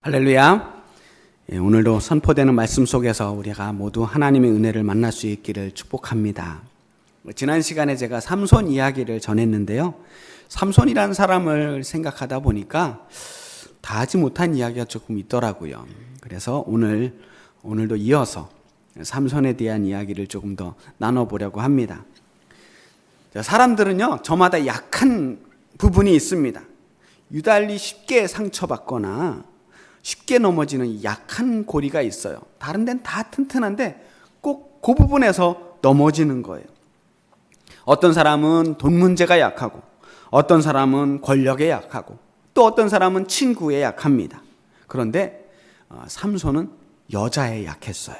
할렐루야. 오늘도 선포되는 말씀 속에서 우리가 모두 하나님의 은혜를 만날 수 있기를 축복합니다. 지난 시간에 제가 삼손 이야기를 전했는데요. 삼손이라는 사람을 생각하다 보니까 다 하지 못한 이야기가 조금 있더라고요. 그래서 오늘도 이어서 삼손에 대한 이야기를 조금 더 나눠보려고 합니다. 사람들은요, 저마다 약한 부분이 있습니다. 유달리 쉽게 상처받거나 쉽게 넘어지는 약한 고리가 있어요. 다른 데는 다 튼튼한데 꼭 그 부분에서 넘어지는 거예요. 어떤 사람은 돈 문제가 약하고, 어떤 사람은 권력에 약하고, 또 어떤 사람은 친구에 약합니다. 그런데 삼손은 여자에 약했어요.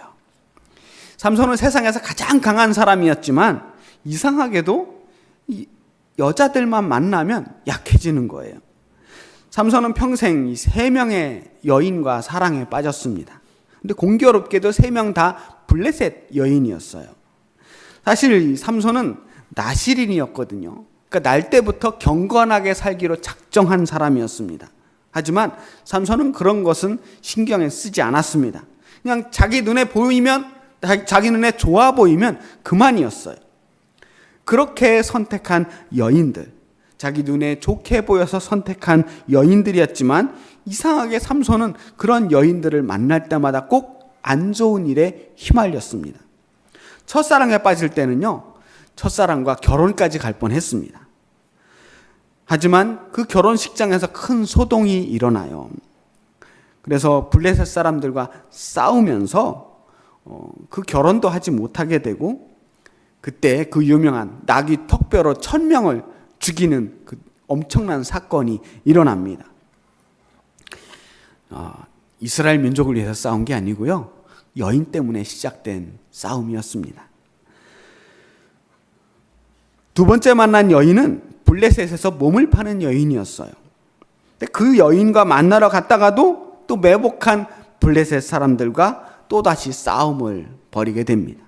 삼손은 세상에서 가장 강한 사람이었지만 이상하게도 여자들만 만나면 약해지는 거예요. 삼손은 평생 3명의 여인과 사랑에 빠졌습니다. 근데 공교롭게도 3명 다 블레셋 여인이었어요. 사실 삼손은 나실인이었거든요. 그러니까 날 때부터 경건하게 살기로 작정한 사람이었습니다. 하지만 삼손은 그런 것은 신경에 쓰지 않았습니다. 그냥 자기 눈에 보이면, 자기 눈에 좋아 보이면 그만이었어요. 그렇게 선택한 여인들, 자기 눈에 좋게 보여서 선택한 여인들이었지만 이상하게 삼손은 그런 여인들을 만날 때마다 꼭 안 좋은 일에 휘말렸습니다. 첫사랑에 빠질 때는요, 첫사랑과 결혼까지 갈 뻔했습니다. 하지만 그 결혼식장에서 큰 소동이 일어나요. 그래서 블레셋 사람들과 싸우면서 그 결혼도 하지 못하게 되고, 그때 그 유명한 나귀 턱뼈로 1000명을 죽이는 그 엄청난 사건이 일어납니다. 이스라엘 민족을 위해서 싸운 게 아니고요, 여인 때문에 시작된 싸움이었습니다. 두 번째 만난 여인은 블레셋에서 몸을 파는 여인이었어요. 근데 그 여인과 만나러 갔다가도 또 매복한 블레셋 사람들과 또다시 싸움을 벌이게 됩니다.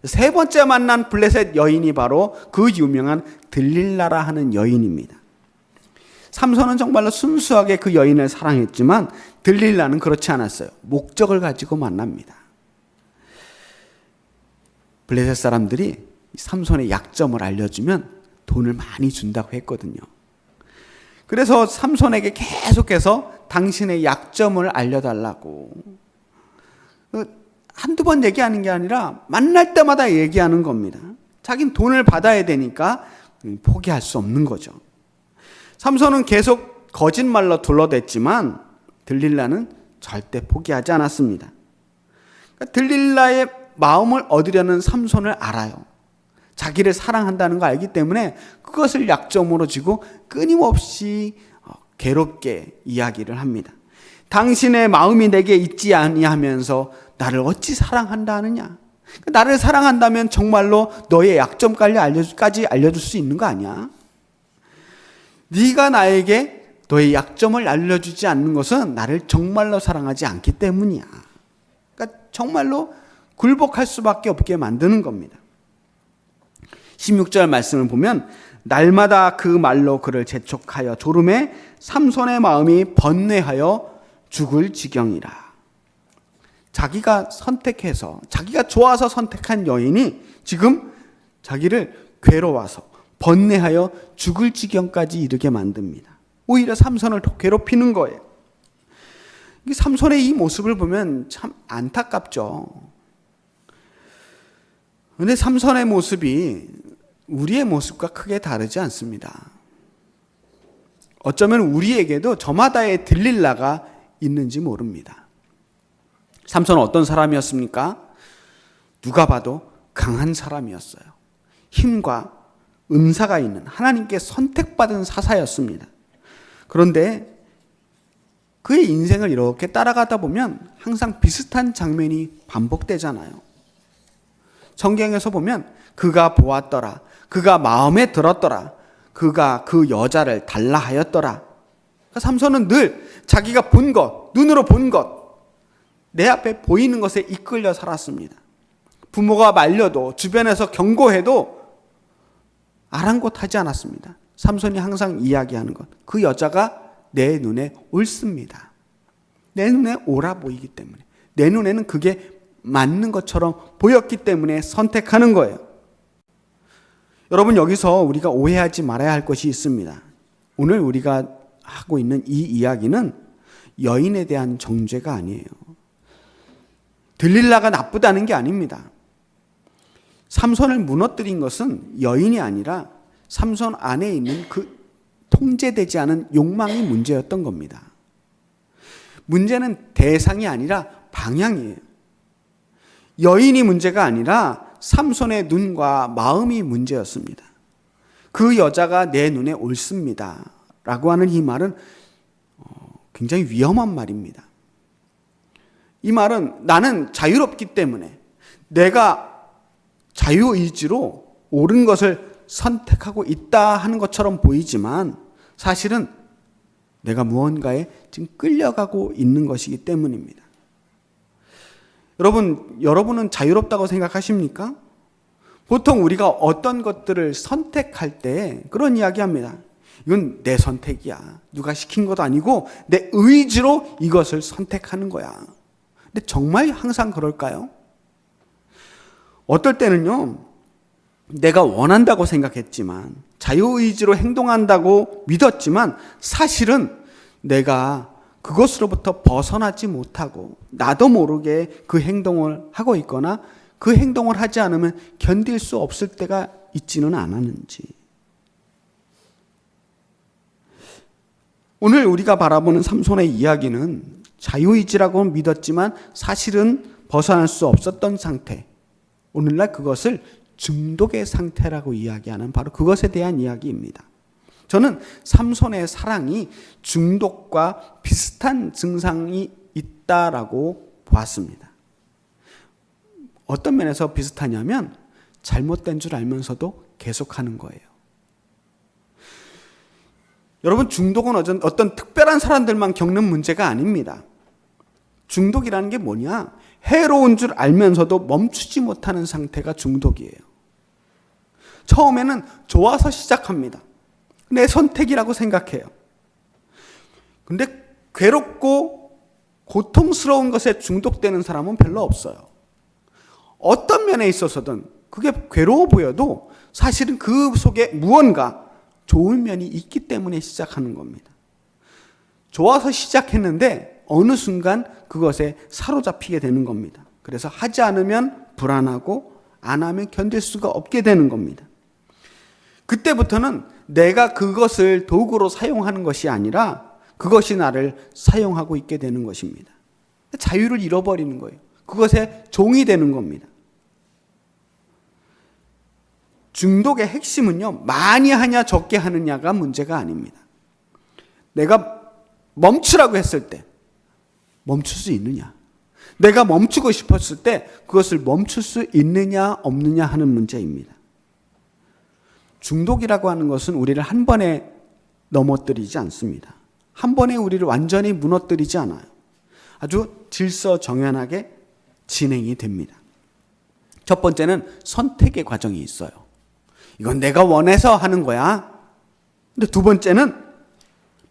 세 번째 만난 블레셋 여인이 바로 그 유명한 들릴라라 하는 여인입니다. 삼손은 정말로 순수하게 그 여인을 사랑했지만 들릴라는 그렇지 않았어요. 목적을 가지고 만납니다. 블레셋 사람들이 삼손의 약점을 알려주면 돈을 많이 준다고 했거든요. 그래서 삼손에게 계속해서 당신의 약점을 알려달라고, 한두 번 얘기하는 게 아니라 만날 때마다 얘기하는 겁니다. 자긴 돈을 받아야 되니까 포기할 수 없는 거죠. 삼손은 계속 거짓말로 둘러댔지만 들릴라는 절대 포기하지 않았습니다. 그러니까 들릴라의 마음을 얻으려는 삼손을 알아요. 자기를 사랑한다는 거 알기 때문에 그것을 약점으로 쥐고 끊임없이 괴롭게 이야기를 합니다. 당신의 마음이 내게 있지 아니하면서 나를 어찌 사랑한다 하느냐. 나를 사랑한다면 정말로 너의 약점까지 알려줄 수 있는 거 아니야? 네가 나에게 너의 약점을 알려주지 않는 것은 나를 정말로 사랑하지 않기 때문이야. 그러니까 정말로 굴복할 수밖에 없게 만드는 겁니다. 16절 말씀을 보면 날마다 그 말로 그를 재촉하여 조름에 삼손의 마음이 번뇌하여 죽을 지경이라. 자기가 선택해서, 자기가 좋아서 선택한 여인이 지금 자기를 괴로워서 번뇌하여 죽을 지경까지 이르게 만듭니다. 오히려 삼손을 더 괴롭히는 거예요. 삼손의 이 모습을 보면 참 안타깝죠. 그런데 삼손의 모습이 우리의 모습과 크게 다르지 않습니다. 어쩌면 우리에게도 저마다의 들릴라가 있는지 모릅니다. 삼손은 어떤 사람이었습니까? 누가 봐도 강한 사람이었어요. 힘과 은사가 있는 하나님께 선택받은 사사였습니다. 그런데 그의 인생을 이렇게 따라가다 보면 항상 비슷한 장면이 반복되잖아요. 성경에서 보면 그가 보았더라, 그가 마음에 들었더라, 그가 그 여자를 달라 하였더라. 그러니까 삼손은 늘 자기가 본 것, 눈으로 본 것, 내 앞에 보이는 것에 이끌려 살았습니다. 부모가 말려도, 주변에서 경고해도 아랑곳하지 않았습니다. 삼손이 항상 이야기하는 것, 그 여자가 내 눈에 옳습니다. 내 눈에 옳아 보이기 때문에, 내 눈에는 그게 맞는 것처럼 보였기 때문에 선택하는 거예요. 여러분, 여기서 우리가 오해하지 말아야 할 것이 있습니다. 오늘 우리가 하고 있는 이 이야기는 여인에 대한 정죄가 아니에요. 들릴라가 나쁘다는 게 아닙니다. 삼손을 무너뜨린 것은 여인이 아니라 삼손 안에 있는 그 통제되지 않은 욕망이 문제였던 겁니다. 문제는 대상이 아니라 방향이에요. 여인이 문제가 아니라 삼손의 눈과 마음이 문제였습니다. 그 여자가 내 눈에 옳습니다 라고 하는 이 말은 굉장히 위험한 말입니다. 이 말은 나는 자유롭기 때문에 내가 자유의지로 옳은 것을 선택하고 있다 하는 것처럼 보이지만 사실은 내가 무언가에 지금 끌려가고 있는 것이기 때문입니다. 여러분은 자유롭다고 생각하십니까? 보통 우리가 어떤 것들을 선택할 때 그런 이야기 합니다. 이건 내 선택이야. 누가 시킨 것도 아니고 내 의지로 이것을 선택하는 거야. 근데 정말 항상 그럴까요? 어떨 때는요, 내가 원한다고 생각했지만, 자유의지로 행동한다고 믿었지만, 사실은 내가 그것으로부터 벗어나지 못하고, 나도 모르게 그 행동을 하고 있거나, 그 행동을 하지 않으면 견딜 수 없을 때가 있지는 않았는지. 오늘 우리가 바라보는 삼손의 이야기는 자유의지라고 믿었지만 사실은 벗어날 수 없었던 상태, 오늘날 그것을 중독의 상태라고 이야기하는 바로 그것에 대한 이야기입니다. 저는 삼손의 사랑이 중독과 비슷한 증상이 있다라고 보았습니다. 어떤 면에서 비슷하냐면 잘못된 줄 알면서도 계속하는 거예요. 여러분, 중독은 어떤 특별한 사람들만 겪는 문제가 아닙니다. 중독이라는 게 뭐냐? 해로운 줄 알면서도 멈추지 못하는 상태가 중독이에요. 처음에는 좋아서 시작합니다. 내 선택이라고 생각해요. 근데 괴롭고 고통스러운 것에 중독되는 사람은 별로 없어요. 어떤 면에 있어서든 그게 괴로워 보여도 사실은 그 속에 무언가 좋은 면이 있기 때문에 시작하는 겁니다. 좋아서 시작했는데 어느 순간 그것에 사로잡히게 되는 겁니다. 그래서 하지 않으면 불안하고 안 하면 견딜 수가 없게 되는 겁니다. 그때부터는 내가 그것을 도구로 사용하는 것이 아니라 그것이 나를 사용하고 있게 되는 것입니다. 자유를 잃어버리는 거예요. 그것에 종이 되는 겁니다. 중독의 핵심은요, 많이 하냐 적게 하느냐가 문제가 아닙니다. 내가 멈추라고 했을 때 멈출 수 있느냐, 내가 멈추고 싶었을 때 그것을 멈출 수 있느냐 없느냐 하는 문제입니다. 중독이라고 하는 것은 우리를 한 번에 넘어뜨리지 않습니다. 한 번에 우리를 완전히 무너뜨리지 않아요. 아주 질서정연하게 진행이 됩니다. 첫 번째는 선택의 과정이 있어요. 이건 내가 원해서 하는 거야. 근데 두 번째는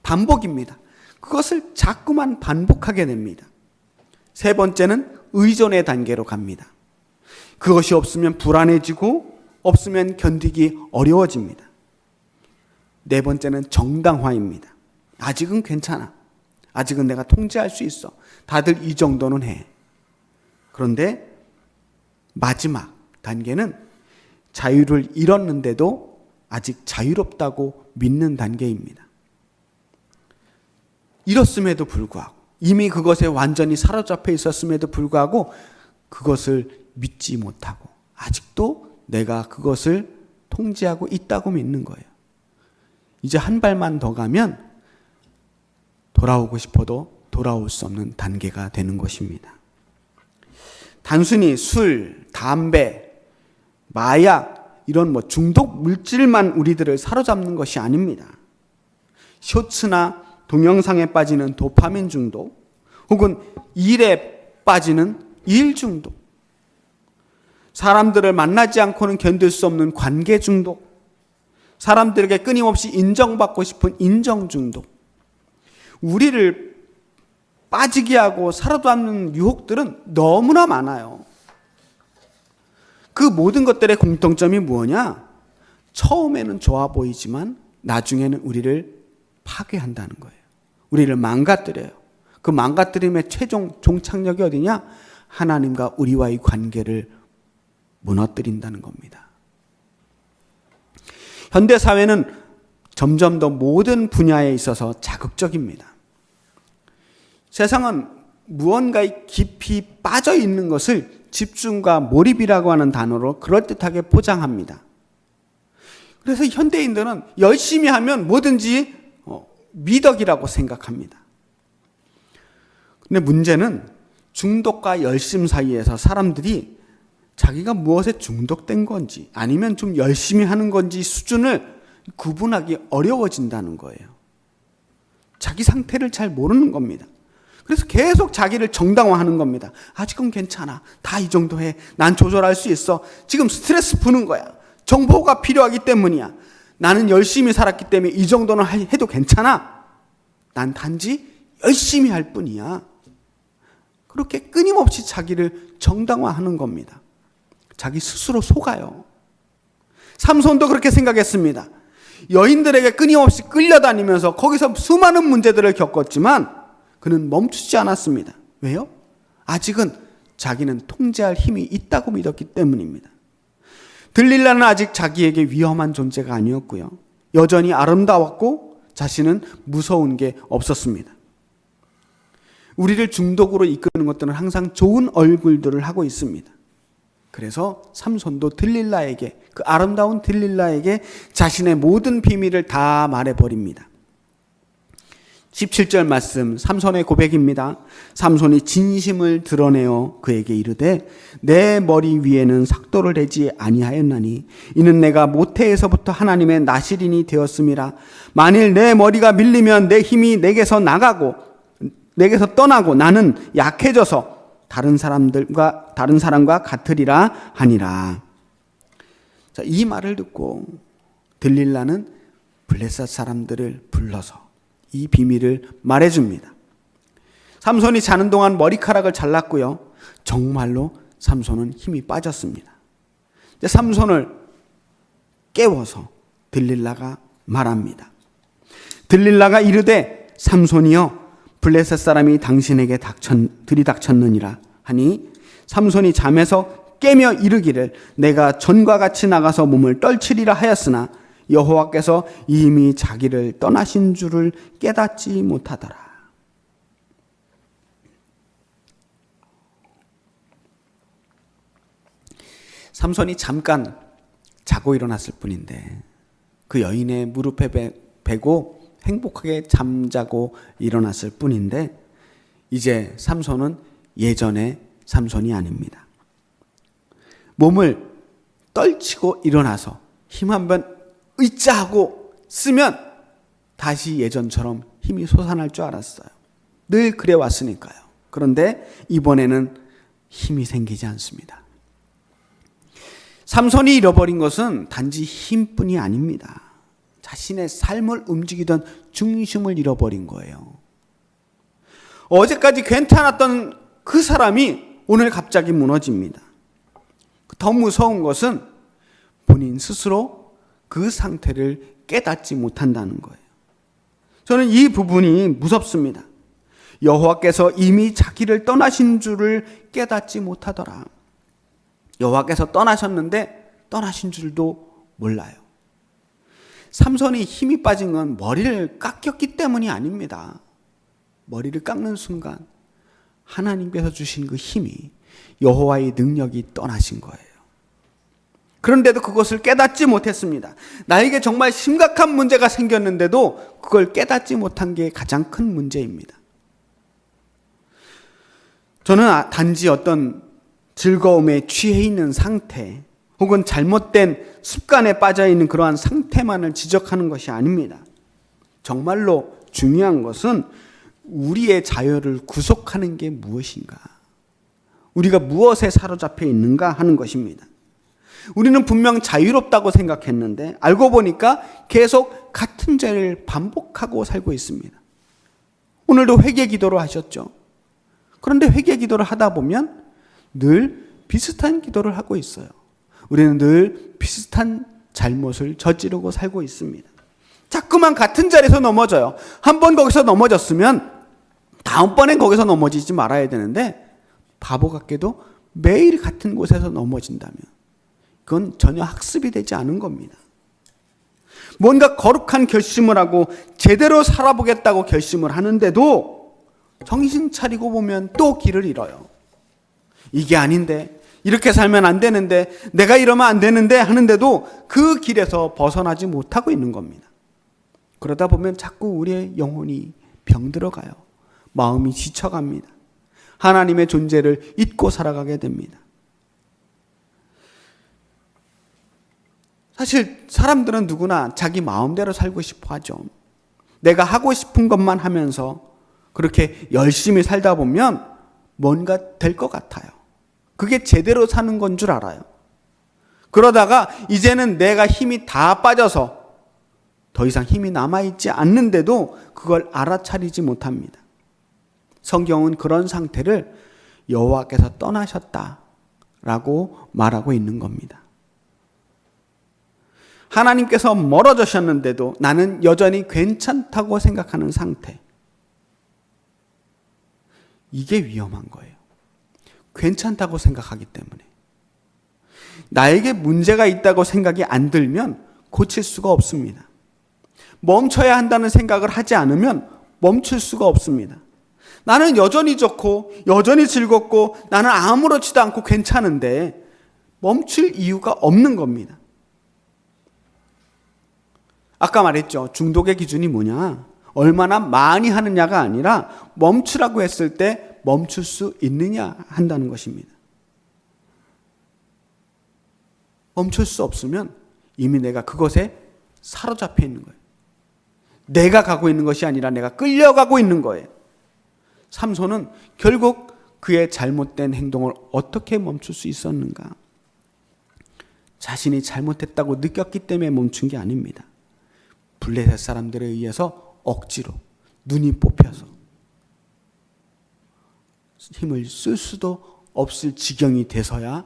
반복입니다. 그것을 자꾸만 반복하게 됩니다. 세 번째는 의존의 단계로 갑니다. 그것이 없으면 불안해지고 없으면 견디기 어려워집니다. 네 번째는 정당화입니다. 아직은 괜찮아. 아직은 내가 통제할 수 있어. 다들 이 정도는 해. 그런데 마지막 단계는 자유를 잃었는데도 아직 자유롭다고 믿는 단계입니다. 잃었음에도 불구하고, 이미 그것에 완전히 사로잡혀 있었음에도 불구하고 그것을 믿지 못하고 아직도 내가 그것을 통제하고 있다고 믿는 거예요. 이제 한 발만 더 가면 돌아오고 싶어도 돌아올 수 없는 단계가 되는 것입니다. 단순히 술, 담배, 마약, 이런 중독 물질만 우리들을 사로잡는 것이 아닙니다. 쇼츠나 동영상에 빠지는 도파민 중독, 혹은 일에 빠지는 일 중독, 사람들을 만나지 않고는 견딜 수 없는 관계 중독, 사람들에게 끊임없이 인정받고 싶은 인정 중독, 우리를 빠지게 하고 살아남는 유혹들은 너무나 많아요. 그 모든 것들의 공통점이 뭐냐? 처음에는 좋아 보이지만 나중에는 우리를 파괴한다는 거예요. 우리를 망가뜨려요. 그 망가뜨림의 최종 종착역이 어디냐? 하나님과 우리와의 관계를 무너뜨린다는 겁니다. 현대사회는 점점 더 모든 분야에 있어서 자극적입니다. 세상은 무언가에 깊이 빠져 있는 것을 집중과 몰입이라고 하는 단어로 그럴듯하게 포장합니다. 그래서 현대인들은 열심히 하면 뭐든지 미덕이라고 생각합니다. 근데 문제는 중독과 열심 사이에서 사람들이 자기가 무엇에 중독된 건지 아니면 좀 열심히 하는 건지 수준을 구분하기 어려워진다는 거예요. 자기 상태를 잘 모르는 겁니다. 그래서 계속 자기를 정당화하는 겁니다. 아직은 괜찮아. 다 이 정도 해. 난 조절할 수 있어. 지금 스트레스 푸는 거야. 정보가 필요하기 때문이야. 나는 열심히 살았기 때문에 이 정도는 해도 괜찮아. 난 단지 열심히 할 뿐이야. 그렇게 끊임없이 자기를 정당화하는 겁니다. 자기 스스로 속아요. 삼손도 그렇게 생각했습니다. 여인들에게 끊임없이 끌려다니면서 거기서 수많은 문제들을 겪었지만 그는 멈추지 않았습니다. 왜요? 아직은 자기는 통제할 힘이 있다고 믿었기 때문입니다. 들릴라는 아직 자기에게 위험한 존재가 아니었고요. 여전히 아름다웠고 자신은 무서운 게 없었습니다. 우리를 중독으로 이끄는 것들은 항상 좋은 얼굴들을 하고 있습니다. 그래서 삼손도 들릴라에게, 그 아름다운 들릴라에게 자신의 모든 비밀을 다 말해버립니다. 17절 말씀, 삼손의 고백입니다. 삼손이 진심을 드러내어 그에게 이르되 내 머리 위에는 삭도를 대지 아니하였나니 이는 내가 모태에서부터 하나님의 나실인이 되었음이라. 만일 내 머리가 밀리면 내 힘이 내게서 떠나고 나는 약해져서 다른 사람과 같으리라 하니라. 자, 이 말을 듣고 들릴라는 블레셋 사람들을 불러서 이 비밀을 말해줍니다. 삼손이 자는 동안 머리카락을 잘랐고요. 정말로 삼손은 힘이 빠졌습니다. 이제 삼손을 깨워서 들릴라가 말합니다. 들릴라가 이르되 삼손이여 블레셋 사람이 당신에게 들이닥쳤느니라 하니 삼손이 잠에서 깨며 이르기를 내가 전과 같이 나가서 몸을 떨치리라 하였으나 여호와께서 이미 자기를 떠나신 줄을 깨닫지 못하더라. 삼손이 잠깐 자고 일어났을 뿐인데 그 여인의 무릎에 베고 행복하게 잠자고 일어났을 뿐인데 이제 삼손은 예전의 삼손이 아닙니다. 몸을 떨치고 일어나서 힘 한번 으쌰 하고 쓰면 다시 예전처럼 힘이 솟아날 줄 알았어요. 늘 그래 왔으니까요. 그런데 이번에는 힘이 생기지 않습니다. 삼손이 잃어버린 것은 단지 힘뿐이 아닙니다. 자신의 삶을 움직이던 중심을 잃어버린 거예요. 어제까지 괜찮았던 그 사람이 오늘 갑자기 무너집니다. 더 무서운 것은 본인 스스로 그 상태를 깨닫지 못한다는 거예요. 저는 이 부분이 무섭습니다. 여호와께서 이미 자기를 떠나신 줄을 깨닫지 못하더라. 여호와께서 떠나셨는데 떠나신 줄도 몰라요. 삼손이 힘이 빠진 건 머리를 깎였기 때문이 아닙니다. 머리를 깎는 순간 하나님께서 주신 그 힘이, 여호와의 능력이 떠나신 거예요. 그런데도 그것을 깨닫지 못했습니다. 나에게 정말 심각한 문제가 생겼는데도 그걸 깨닫지 못한 게 가장 큰 문제입니다. 저는 단지 어떤 즐거움에 취해 있는 상태 혹은 잘못된 습관에 빠져 있는 그러한 상태만을 지적하는 것이 아닙니다. 정말로 중요한 것은 우리의 자유를 구속하는 게 무엇인가, 우리가 무엇에 사로잡혀 있는가 하는 것입니다. 우리는 분명 자유롭다고 생각했는데 알고 보니까 계속 같은 죄를 반복하고 살고 있습니다. 오늘도 회개 기도를 하셨죠. 그런데 회개 기도를 하다 보면 늘 비슷한 기도를 하고 있어요. 우리는 늘 비슷한 잘못을 저지르고 살고 있습니다. 자꾸만 같은 자리에서 넘어져요. 한 번 거기서 넘어졌으면 다음번엔 거기서 넘어지지 말아야 되는데 바보 같게도 매일 같은 곳에서 넘어진다면 그건 전혀 학습이 되지 않은 겁니다. 뭔가 거룩한 결심을 하고 제대로 살아보겠다고 결심을 하는데도 정신 차리고 보면 또 길을 잃어요. 이게 아닌데, 이렇게 살면 안 되는데, 내가 이러면 안 되는데 하는데도 그 길에서 벗어나지 못하고 있는 겁니다. 그러다 보면 자꾸 우리의 영혼이 병들어가요. 마음이 지쳐갑니다. 하나님의 존재를 잊고 살아가게 됩니다. 사실 사람들은 누구나 자기 마음대로 살고 싶어 하죠. 내가 하고 싶은 것만 하면서 그렇게 열심히 살다 보면 뭔가 될 것 같아요. 그게 제대로 사는 건 줄 알아요. 그러다가 이제는 내가 힘이 다 빠져서 더 이상 힘이 남아있지 않는데도 그걸 알아차리지 못합니다. 성경은 그런 상태를 여호와께서 떠나셨다라고 말하고 있는 겁니다. 하나님께서 멀어지셨는데도 나는 여전히 괜찮다고 생각하는 상태. 이게 위험한 거예요. 괜찮다고 생각하기 때문에. 나에게 문제가 있다고 생각이 안 들면 고칠 수가 없습니다. 멈춰야 한다는 생각을 하지 않으면 멈출 수가 없습니다. 나는 여전히 좋고 여전히 즐겁고 나는 아무렇지도 않고 괜찮은데 멈출 이유가 없는 겁니다. 아까 말했죠. 중독의 기준이 뭐냐? 얼마나 많이 하느냐가 아니라 멈추라고 했을 때 멈출 수 있느냐 한다는 것입니다. 멈출 수 없으면 이미 내가 그것에 사로잡혀 있는 거예요. 내가 가고 있는 것이 아니라 내가 끌려가고 있는 거예요. 삼손은 결국 그의 잘못된 행동을 어떻게 멈출 수 있었는가? 자신이 잘못했다고 느꼈기 때문에 멈춘 게 아닙니다. 블레셋 사람들에 의해서 억지로 눈이 뽑혀서 힘을 쓸 수도 없을 지경이 돼서야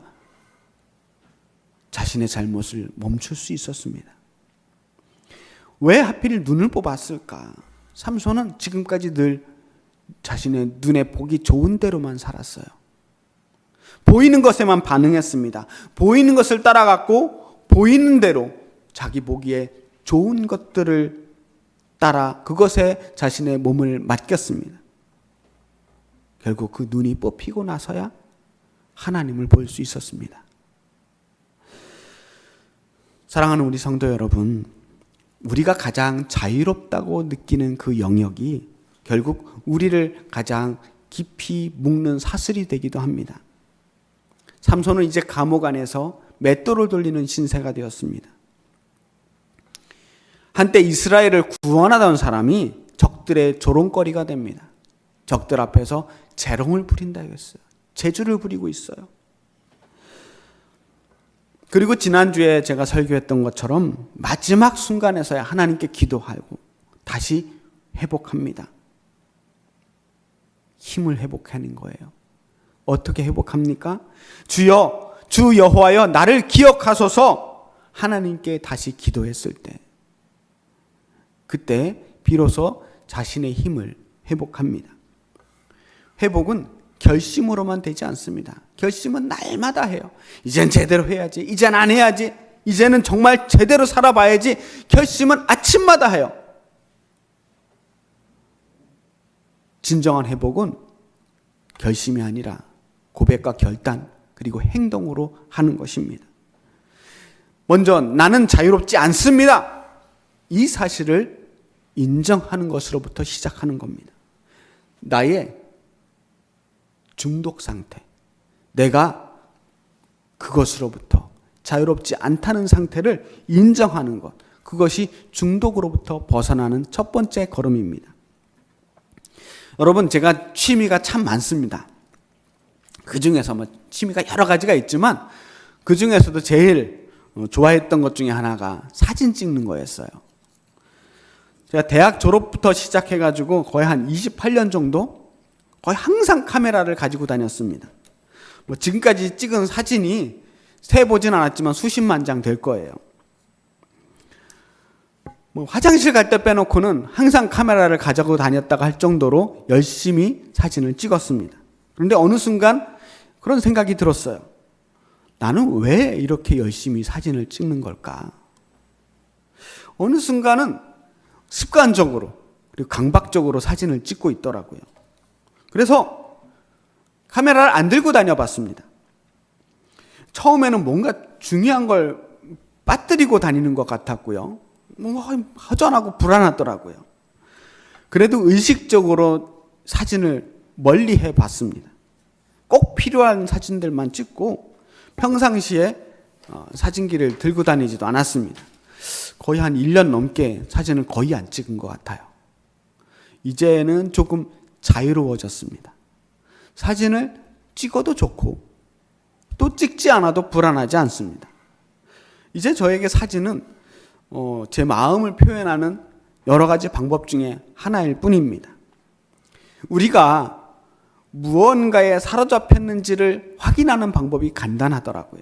자신의 잘못을 멈출 수 있었습니다. 왜 하필 눈을 뽑았을까? 삼손은 지금까지 늘 자신의 눈에 보기 좋은 대로만 살았어요. 보이는 것에만 반응했습니다. 보이는 것을 따라갔고 보이는 대로 자기 보기에 좋은 것들을 따라 그것에 자신의 몸을 맡겼습니다. 결국 그 눈이 뽑히고 나서야 하나님을 볼 수 있었습니다. 사랑하는 우리 성도 여러분, 우리가 가장 자유롭다고 느끼는 그 영역이 결국 우리를 가장 깊이 묶는 사슬이 되기도 합니다. 삼손은 이제 감옥 안에서 맷돌을 돌리는 신세가 되었습니다. 한때 이스라엘을 구원하던 사람이 적들의 조롱거리가 됩니다. 적들 앞에서 재롱을 부린다 했어요. 재주를 부리고 있어요. 그리고 지난주에 제가 설교했던 것처럼 마지막 순간에서야 하나님께 기도하고 다시 회복합니다. 힘을 회복하는 거예요. 어떻게 회복합니까? 주여, 주 여호와여 나를 기억하소서 하나님께 다시 기도했을 때 그때 비로소 자신의 힘을 회복합니다. 회복은 결심으로만 되지 않습니다. 결심은 날마다 해요. 이젠 제대로 해야지. 이젠 안 해야지. 이제는 정말 제대로 살아봐야지. 결심은 아침마다 해요. 진정한 회복은 결심이 아니라 고백과 결단 그리고 행동으로 하는 것입니다. 먼저 나는 자유롭지 않습니다. 이 사실을 인정하는 것으로부터 시작하는 겁니다. 나의 중독 상태, 내가 그것으로부터 자유롭지 않다는 상태를 인정하는 것, 그것이 중독으로부터 벗어나는 첫 번째 걸음입니다. 여러분, 제가 취미가 참 많습니다. 그 중에서 취미가 여러 가지가 있지만 그 중에서도 제일 좋아했던 것 중에 하나가 사진 찍는 거였어요. 제가 대학 졸업부터 시작해가지고 거의 한 28년 정도 거의 항상 카메라를 가지고 다녔습니다. 뭐 지금까지 찍은 사진이 세보진 않았지만 수십만 장 될 거예요. 뭐 화장실 갈 때 빼놓고는 항상 카메라를 가지고 다녔다가 할 정도로 열심히 사진을 찍었습니다. 그런데 어느 순간 그런 생각이 들었어요. 나는 왜 이렇게 열심히 사진을 찍는 걸까? 어느 순간은 습관적으로 그리고 강박적으로 사진을 찍고 있더라고요. 그래서 카메라를 안 들고 다녀봤습니다. 처음에는 뭔가 중요한 걸 빠뜨리고 다니는 것 같았고요. 뭔가 허전하고 불안하더라고요. 그래도 의식적으로 사진을 멀리 해봤습니다. 꼭 필요한 사진들만 찍고 평상시에 사진기를 들고 다니지도 않았습니다. 거의 한 1년 넘게 사진을 거의 안 찍은 것 같아요. 이제는 조금 자유로워졌습니다. 사진을 찍어도 좋고 또 찍지 않아도 불안하지 않습니다. 이제 저에게 사진은 제 마음을 표현하는 여러 가지 방법 중에 하나일 뿐입니다. 우리가 무언가에 사로잡혔는지를 확인하는 방법이 간단하더라고요.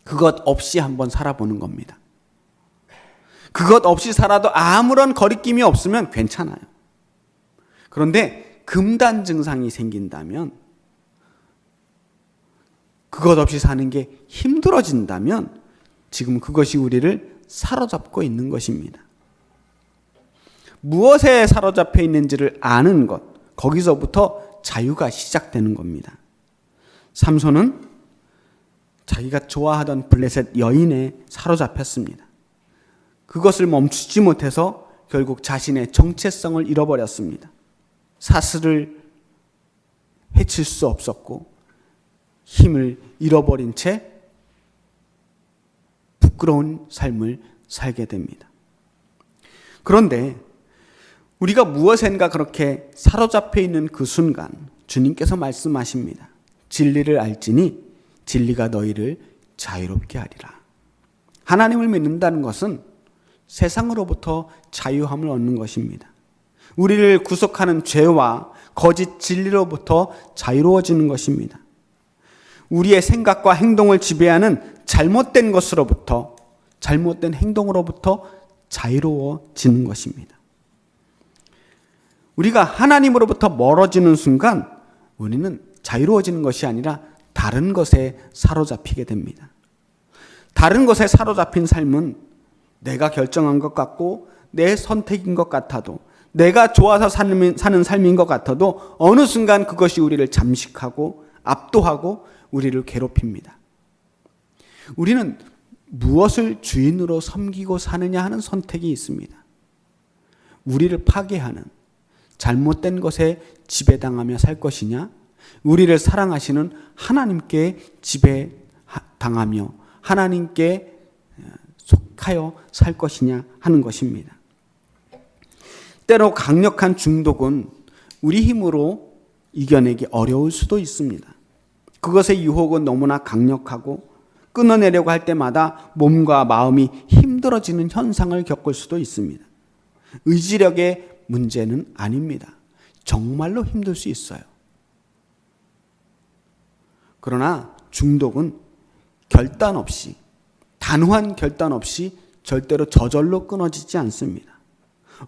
그것 없이 한번 살아보는 겁니다. 그것 없이 살아도 아무런 거리낌이 없으면 괜찮아요. 그런데 금단 증상이 생긴다면, 그것 없이 사는 게 힘들어진다면 지금 그것이 우리를 사로잡고 있는 것입니다. 무엇에 사로잡혀 있는지를 아는 것, 거기서부터 자유가 시작되는 겁니다. 삼손은 자기가 좋아하던 블레셋 여인에 사로잡혔습니다. 그것을 멈추지 못해서 결국 자신의 정체성을 잃어버렸습니다. 사슬을 해칠 수 없었고 힘을 잃어버린 채 부끄러운 삶을 살게 됩니다. 그런데 우리가 무엇인가 그렇게 사로잡혀 있는 그 순간 주님께서 말씀하십니다. 진리를 알지니 진리가 너희를 자유롭게 하리라. 하나님을 믿는다는 것은 세상으로부터 자유함을 얻는 것입니다. 우리를 구속하는 죄와 거짓 진리로부터 자유로워지는 것입니다. 우리의 생각과 행동을 지배하는 잘못된 것으로부터, 잘못된 행동으로부터 자유로워지는 것입니다. 우리가 하나님으로부터 멀어지는 순간 우리는 자유로워지는 것이 아니라 다른 것에 사로잡히게 됩니다. 다른 것에 사로잡힌 삶은 내가 결정한 것 같고 내 선택인 것 같아도, 내가 좋아서 사는 삶인 것 같아도 어느 순간 그것이 우리를 잠식하고 압도하고 우리를 괴롭힙니다. 우리는 무엇을 주인으로 섬기고 사느냐 하는 선택이 있습니다. 우리를 파괴하는 잘못된 것에 지배당하며 살 것이냐, 우리를 사랑하시는 하나님께 지배당하며 하나님께 속하여 살 것이냐 하는 것입니다. 때로 강력한 중독은 우리 힘으로 이겨내기 어려울 수도 있습니다. 그것의 유혹은 너무나 강력하고 끊어내려고 할 때마다 몸과 마음이 힘들어지는 현상을 겪을 수도 있습니다. 의지력의 문제는 아닙니다. 정말로 힘들 수 있어요. 그러나 중독은 결단 없이, 단호한 결단 없이 절대로 저절로 끊어지지 않습니다.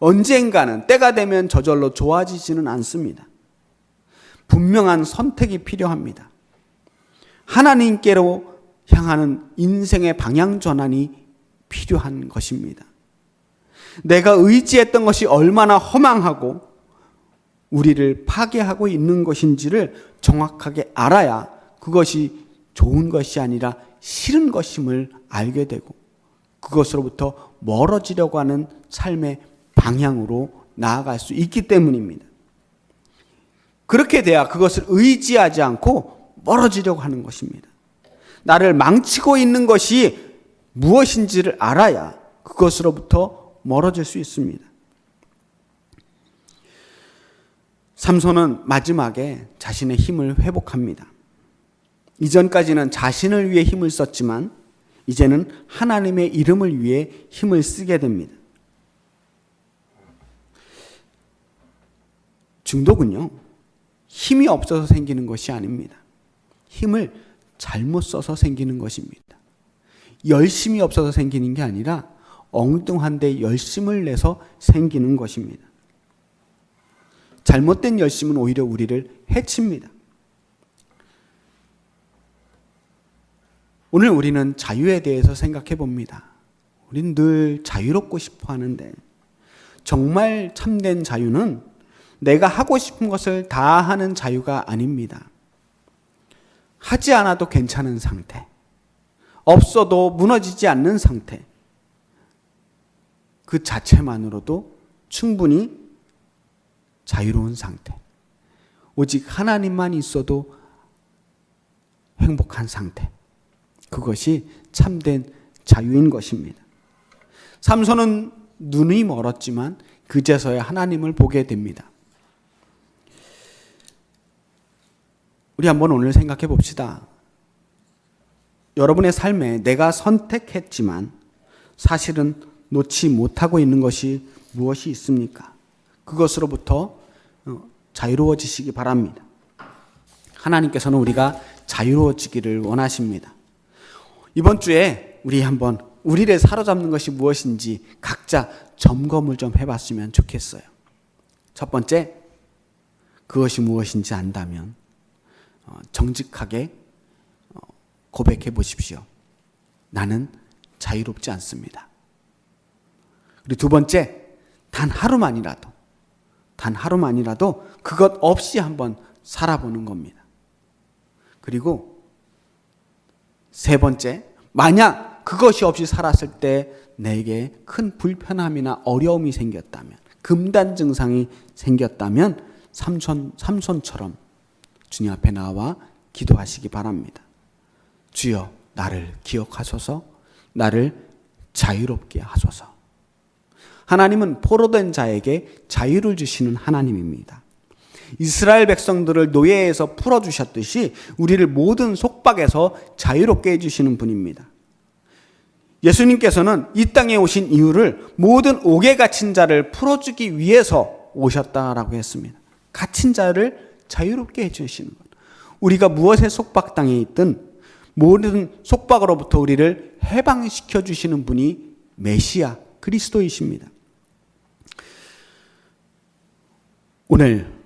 언젠가는 때가 되면 저절로 좋아지지는 않습니다. 분명한 선택이 필요합니다. 하나님께로 향하는 인생의 방향 전환이 필요한 것입니다. 내가 의지했던 것이 얼마나 허망하고 우리를 파괴하고 있는 것인지를 정확하게 알아야 그것이 좋은 것이 아니라 싫은 것임을 알게 되고 그것으로부터 멀어지려고 하는 삶의 방향으로 나아갈 수 있기 때문입니다. 그렇게 돼야 그것을 의지하지 않고 멀어지려고 하는 것입니다. 나를 망치고 있는 것이 무엇인지를 알아야 그것으로부터 멀어질 수 있습니다. 삼손은 마지막에 자신의 힘을 회복합니다. 이전까지는 자신을 위해 힘을 썼지만 이제는 하나님의 이름을 위해 힘을 쓰게 됩니다. 중독은요, 힘이 없어서 생기는 것이 아닙니다. 힘을 잘못 써서 생기는 것입니다. 열심이 없어서 생기는 게 아니라 엉뚱한데 열심을 내서 생기는 것입니다. 잘못된 열심은 오히려 우리를 해칩니다. 오늘 우리는 자유에 대해서 생각해 봅니다. 우리는 늘 자유롭고 싶어 하는데 정말 참된 자유는 내가 하고 싶은 것을 다 하는 자유가 아닙니다. 하지 않아도 괜찮은 상태, 없어도 무너지지 않는 상태, 그 자체만으로도 충분히 자유로운 상태, 오직 하나님만 있어도 행복한 상태, 그것이 참된 자유인 것입니다. 삼손은 눈이 멀었지만 그제서야 하나님을 보게 됩니다. 우리 한번 오늘 생각해 봅시다. 여러분의 삶에 내가 선택했지만 사실은 놓지 못하고 있는 것이 무엇이 있습니까? 그것으로부터 자유로워지시기 바랍니다. 하나님께서는 우리가 자유로워지기를 원하십니다. 이번 주에 우리 한번 우리를 사로잡는 것이 무엇인지 각자 점검을 좀 해봤으면 좋겠어요. 첫 번째, 그것이 무엇인지 안다면 정직하게 고백해 보십시오. 나는 자유롭지 않습니다. 그리고 두 번째, 단 하루만이라도 그것 없이 한번 살아보는 겁니다. 그리고 세 번째, 만약 그것이 없이 살았을 때 내게 큰 불편함이나 어려움이 생겼다면, 금단 증상이 생겼다면 삼손처럼 주님 앞에 나와 기도하시기 바랍니다. 주여, 나를 기억하소서, 나를 자유롭게 하소서. 하나님은 포로된 자에게 자유를 주시는 하나님입니다. 이스라엘 백성들을 노예에서 풀어주셨듯이 우리를 모든 속박에서 자유롭게 해주시는 분입니다. 예수님께서는 이 땅에 오신 이유를 모든 옥에 갇힌 자를 풀어주기 위해서 오셨다라고 했습니다. 갇힌 자를 자유롭게 해주시는 것. 우리가 무엇에 속박당해 있든 모든 속박으로부터 우리를 해방시켜 주시는 분이 메시아 그리스도이십니다. 오늘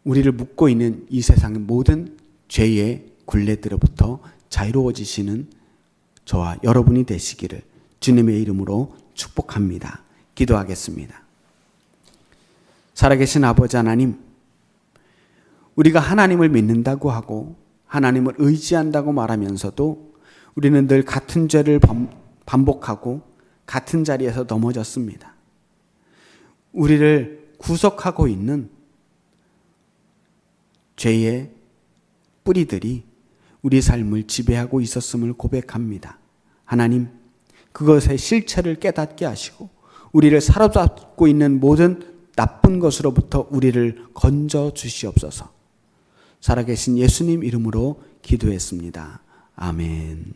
우리를 묶고 있는 이 세상의 모든 죄의 굴레들로부터 자유로워지시는 저와 여러분이 되시기를 주님의 이름으로 축복합니다. 기도하겠습니다. 살아계신 아버지 하나님, 우리가 하나님을 믿는다고 하고 하나님을 의지한다고 말하면서도 우리는 늘 같은 죄를 반복하고 같은 자리에서 넘어졌습니다. 우리를 구속하고 있는 죄의 뿌리들이 우리 삶을 지배하고 있었음을 고백합니다. 하나님, 그것의 실체를 깨닫게 하시고 우리를 사로잡고 있는 모든 나쁜 것으로부터 우리를 건져 주시옵소서. 살아계신 예수님 이름으로 기도했습니다. 아멘.